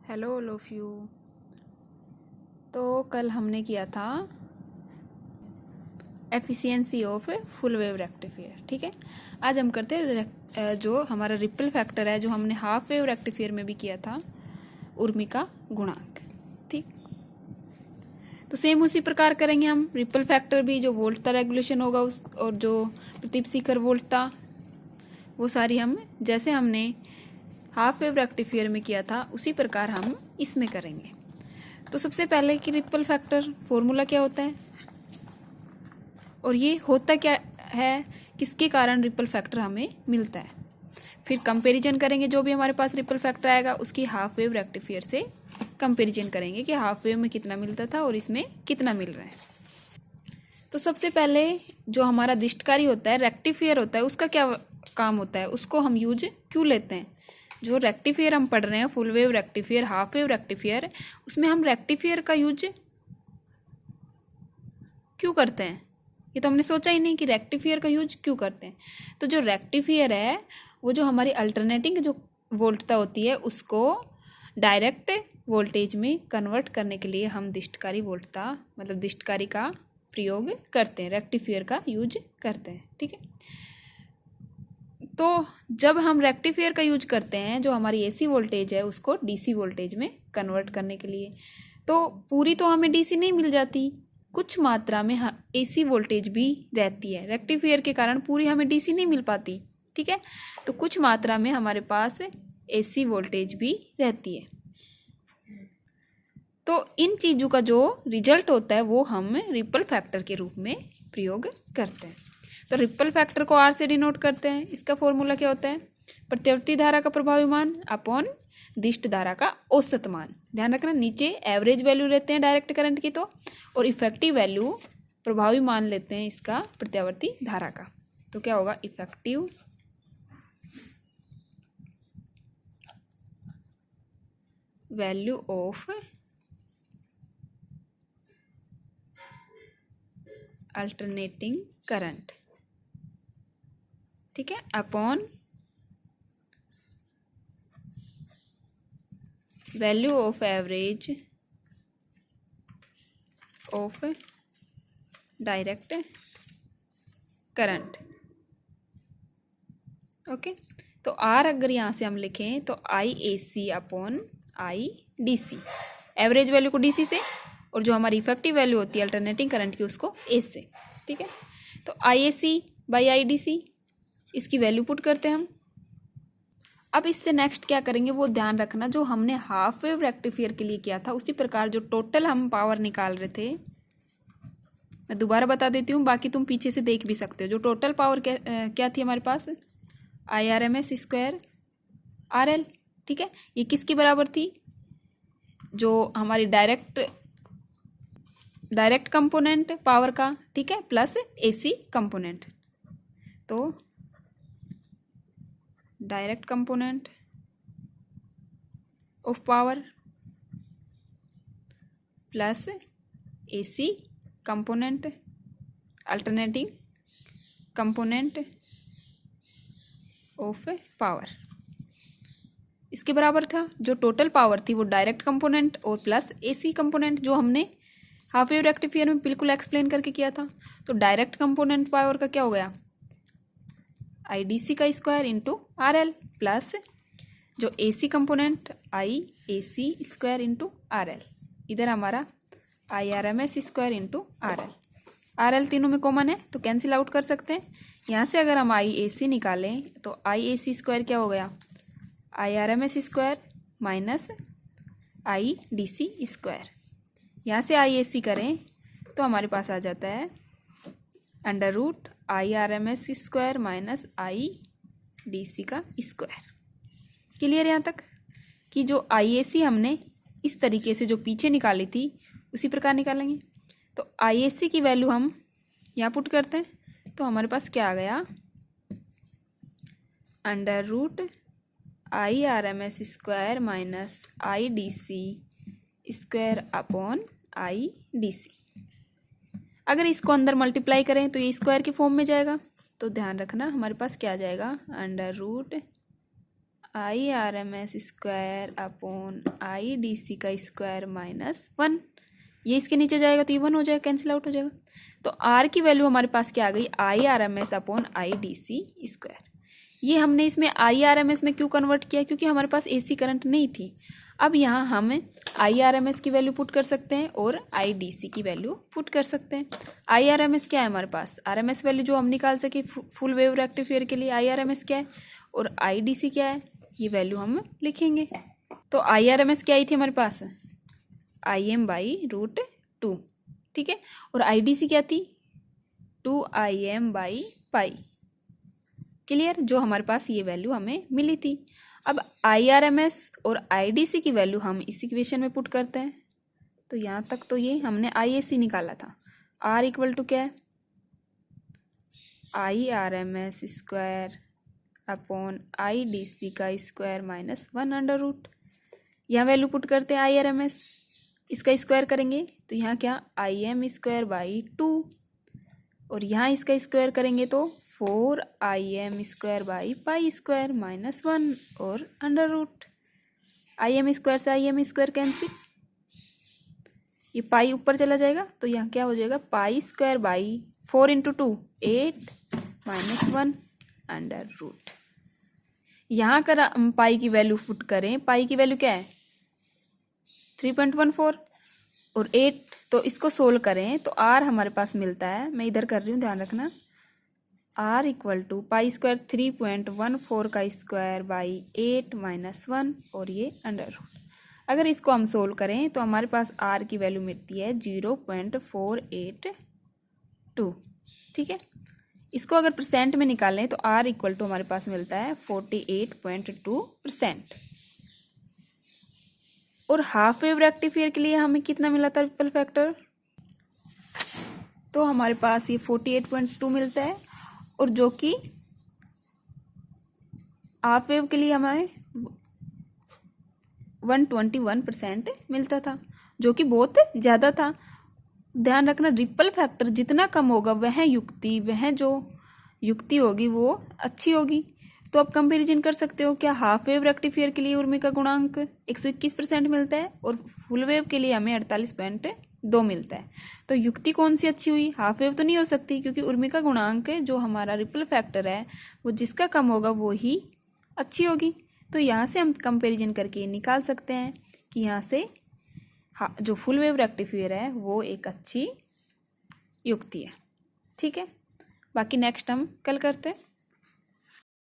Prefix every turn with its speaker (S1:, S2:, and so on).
S1: Hello all of you. तो कल हमने किया था efficiency of full wave rectifier, ठीक है। आज हम करते हैं जो हमारा रिपल फैक्टर है, जो हमने हाफ वेव रेक्टिफायर में भी किया था, उर्मी का गुणांक, ठीक। तो सेम उसी प्रकार करेंगे हम रिपल फैक्टर भी, जो वोल्टता रेगुलेशन होगा उस, और जो प्रतीप शिखर वोल्टता, वो सारी हम जैसे हमने हाफ वेव रेक्टिफायर में किया था उसी प्रकार हम इसमें करेंगे। तो सबसे पहले कि रिपल फैक्टर फॉर्मूला क्या होता है और ये होता क्या है, किसके कारण रिपल फैक्टर हमें मिलता है। फिर कंपैरिजन करेंगे, जो भी हमारे पास रिपल फैक्टर आएगा उसकी हाफ वेव रेक्टिफायर से कंपैरिजन करेंगे कि हाफ वेव में कितना मिलता था और इसमें कितना मिल रहा है। तो सबसे पहले जो हमारा दिष्टकारी होता है, रेक्टिफायर होता है, उसका क्या काम होता है, उसको हम यूज क्यों लेते हैं। जो रेक्टिफायर हम पढ़ रहे हैं, full wave rectifier, half wave rectifier, उसमें हम रेक्टिफायर का यूज क्यों करते हैं, ये तो हमने सोचा ही नहीं कि रेक्टिफायर का यूज क्यों करते हैं। तो जो रेक्टिफायर है वो जो हमारी अल्टरनेटिंग जो वोल्टता होती है उसको डायरेक्ट वोल्टेज में कन्वर्ट करने के लिए हम दिष्टकारी वोल्टता मतलब दिष्टकारी का प्रयोग करते हैं, रेक्टिफायर का यूज करते हैं, ठीक है। तो जब हम रेक्टिफायर का यूज करते हैं, जो हमारी एसी वोल्टेज है उसको डीसी वोल्टेज में कन्वर्ट करने के लिए, तो पूरी तो हमें डीसी नहीं मिल जाती, कुछ मात्रा में एसी वोल्टेज भी रहती है। रेक्टिफायर के कारण पूरी हमें डीसी नहीं मिल पाती, ठीक है। तो कुछ मात्रा में हमारे पास एसी वोल्टेज भी रहती है। तो इन चीज़ों का जो रिजल्ट होता है वो हम रिपल फैक्टर के रूप में प्रयोग करते हैं। तो रिपल फैक्टर को आर से डिनोट करते हैं। इसका फॉर्मूला क्या होता है, प्रत्यावर्ती धारा का प्रभावी मान अपॉन दिष्ट धारा का औसत मान। ध्यान रखना, नीचे एवरेज वैल्यू लेते हैं डायरेक्ट करंट की, तो और इफेक्टिव वैल्यू प्रभावी मान लेते हैं इसका प्रत्यावर्ती धारा का। तो क्या होगा, effective value of alternating current, ठीक है, upon value of average of direct current. Okay, तो आर अगर यहाँ से हम लिखें तो I A C upon I D C, average value को डी सी से और जो हमारी इफेक्टिव वैल्यू होती है अल्टरनेटिंग करंट की उसको ए से, ठीक है। तो I A C by I D सी, इसकी वैल्यू पुट करते हैं हम। अब इससे नेक्स्ट क्या करेंगे वो ध्यान रखना, जो हमने हाफ वेव रेक्टिफायर के लिए किया था उसी प्रकार जो टोटल हम पावर निकाल रहे थे, मैं दोबारा बता देती हूँ, बाकी तुम पीछे से देख भी सकते हो। जो टोटल पावर क्या थी हमारे पास, I R M S square R L, ठीक है। ये किसकी बराबर थी, जो हमारी डायरेक्ट कंपोनेंट पावर का, ठीक है, प्लस एसी कंपोनेंट। तो direct component of power plus AC component alternating component of power, इसके बराबर था। जो टोटल पावर थी वो डायरेक्ट कंपोनेंट और प्लस एसी कंपोनेंट, जो हमने हाफ वेव रेक्टिफायर में बिल्कुल एक्सप्लेन करके किया था। तो डायरेक्ट कंपोनेंट पावर का क्या हो गया, आई डी सी का square into R L, plus जो A C component I A C square into R L, इधर हमारा I R M S square into R L तीनों में कॉमन है तो कैंसिल आउट कर सकते हैं। यहाँ से अगर हम आई ए सी निकालें तो आई ए सी स्क्वायर क्या हो गया, I R M S square minus I D C square. यहाँ से आई ए सी करें तो हमारे पास आ जाता है under root I R M S square minus I D C का स्क्वायर। क्लियर यहाँ तक कि जो आई ए सी हमने इस तरीके से जो पीछे निकाली थी उसी प्रकार निकालेंगे। तो आई ए सी की वैल्यू हम यहाँ पुट करते हैं तो हमारे पास क्या आ गया, under root I R M S square minus I D C square upon I D C. अगर इसको अंदर मल्टीप्लाई करें तो ये स्क्वायर की फॉर्म में जाएगा, तो ध्यान रखना हमारे पास क्या आ जाएगा, under root IRMS² upon IDC का स्क्वायर -1। ये इसके नीचे जाएगा तो ये 1 हो जाएगा, कैंसिल आउट हो जाएगा। तो R की वैल्यू हमारे पास क्या आ गई, IRMS अपॉन IDC²। ये हमने इसमें IRMS में क्यों कन्वर्ट किया, क्योंकि हमारे पास AC करंट नहीं थी। अब यहाँ हम IRMS की वैल्यू पुट कर सकते हैं और IDC की वैल्यू पुट कर सकते हैं। IRMS क्या है हमारे पास, RMS वैल्यू जो हम निकाल सके फुल वेव रेक्टिफायर के लिए IRMS क्या है, और IDC क्या है, ये वैल्यू हम लिखेंगे। तो IRMS क्या आई थी हमारे पास, Im/√2, ठीक है, और IDC क्या थी, 2Im/π। क्लियर, जो हमारे पास ये वैल्यू हमें मिली थी। अब IRMS और IDC की वैल्यू हम इस इक्वेशन में पुट करते हैं। तो यहाँ तक तो ये हमने IAC निकाला था। R इक्वल टू क्या है, IRMS² अपॉन IDC का स्क्वायर -1 √ यहाँ वैल्यू पुट करते हैं IRMS, इसका स्क्वायर करेंगे तो यहाँ क्या Im²/2, और यहाँ इसका स्क्वायर करेंगे तो 4Im²/π² -1 और √ Im² से Im² कैंसिल, ये पाई ऊपर चला जाएगा तो यहाँ क्या हो जाएगा π²/4 × 2 8 -1 √ यहाँ कर हम पाई की वैल्यू पुट करें, पाई की वैल्यू क्या है 3.14 और 8, तो इसको सोल्व करें तो R हमारे पास मिलता है, मैं इधर कर रही हूँ ध्यान रखना, R इक्वल टू π² 3.14 का स्क्वायर बाई 8 -1 और ये √ अगर इसको हम सोल्व करें तो हमारे पास R की वैल्यू मिलती है 0.482, ठीक है। इसको अगर परसेंट में निकालें तो R इक्वल टू हमारे पास मिलता है 48.2%। और हाफ वेव रेक्टिफायर के लिए हमें कितना मिला था रिपल फैक्टर, तो हमारे पास ये 48.2 मिलता है, और जो कि हाफ वेव के लिए हमें 121% मिलता था, जो कि बहुत ज़्यादा था। ध्यान रखना रिपल फैक्टर जितना कम होगा वह जो युक्ति होगी वो अच्छी होगी। तो आप कंपैरिजन कर सकते हो, क्या हाफ वेव रेक्टिफायर के लिए उर्मी का गुणांक 121% मिलता है और फुल वेव के लिए हमें 48.2 मिलता है। तो युक्ति कौन सी अच्छी हुई, हाफ वेव तो नहीं हो सकती, क्योंकि उर्मी का गुणांक जो हमारा रिपल फैक्टर है वो जिसका कम होगा वो ही अच्छी होगी। तो यहाँ से हम कंपैरिजन करके निकाल सकते हैं कि यहाँ से जो फुल वेव रेक्टिफायर है वो एक अच्छी युक्ति है, ठीक है। बाकी नेक्स्ट हम कल करते हैं।